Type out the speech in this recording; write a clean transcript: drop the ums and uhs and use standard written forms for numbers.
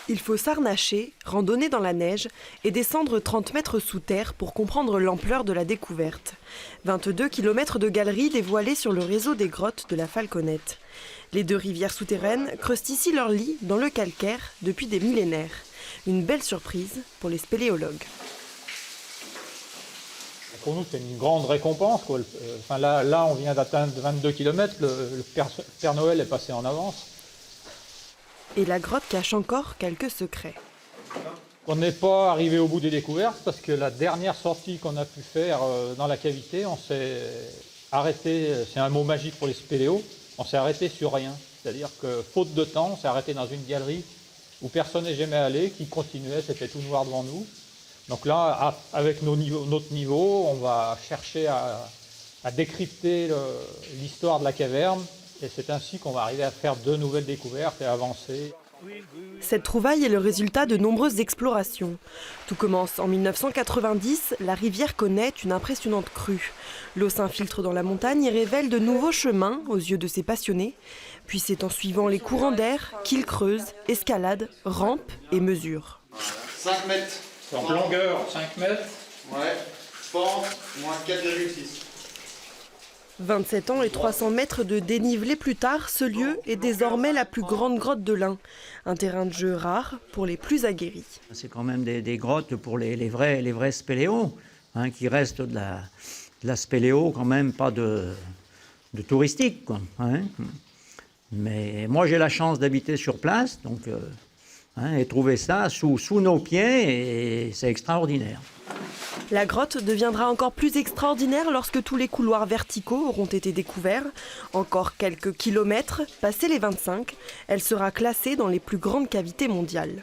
Il faut s'harnacher, randonner dans la neige et descendre 30 mètres sous terre pour comprendre l'ampleur de la découverte. 22 km de galeries dévoilées sur le réseau des grottes de la Falconette. Les deux rivières souterraines creusent ici leur lit dans le calcaire depuis des millénaires. Une belle surprise pour les spéléologues. Pour nous, c'est une grande récompense, quoi. Enfin, là, on vient d'atteindre 22 km, le Père Noël est passé en avance. Et la grotte cache encore quelques secrets. On n'est pas arrivé au bout des découvertes parce que la dernière sortie qu'on a pu faire dans la cavité, on s'est arrêté, c'est un mot magique pour les spéléos, on s'est arrêté sur rien. C'est-à-dire que faute de temps, on s'est arrêté dans une galerie où personne n'est jamais allé, qui continuait, c'était tout noir devant nous. Donc là, avec notre niveau, on va chercher à décrypter l'histoire de la caverne. Et c'est ainsi qu'on va arriver à faire de nouvelles découvertes et avancer. Cette trouvaille est le résultat de nombreuses explorations. Tout commence en 1990, la rivière connaît une impressionnante crue. L'eau s'infiltre dans la montagne et révèle de nouveaux chemins aux yeux de ses passionnés. Puis c'est en suivant les courants d'air qu'ils creusent, escaladent, rampent et mesurent. 5 mètres. Donc longueur 5 mètres. Ouais. Pente, moins 4,6. 27 ans et 300 mètres de dénivelé plus tard, ce lieu est désormais la plus grande grotte de l'Ain. Un terrain de jeu rare pour les plus aguerris. C'est quand même des grottes pour les vrais spéléos, hein, qui restent de la spéléo quand même, pas de touristique, quoi, hein. Mais moi j'ai la chance d'habiter sur place, donc, et trouver ça sous nos pieds, et c'est extraordinaire. La grotte deviendra encore plus extraordinaire lorsque tous les couloirs verticaux auront été découverts. Encore quelques kilomètres, passés les 25, elle sera classée dans les plus grandes cavités mondiales.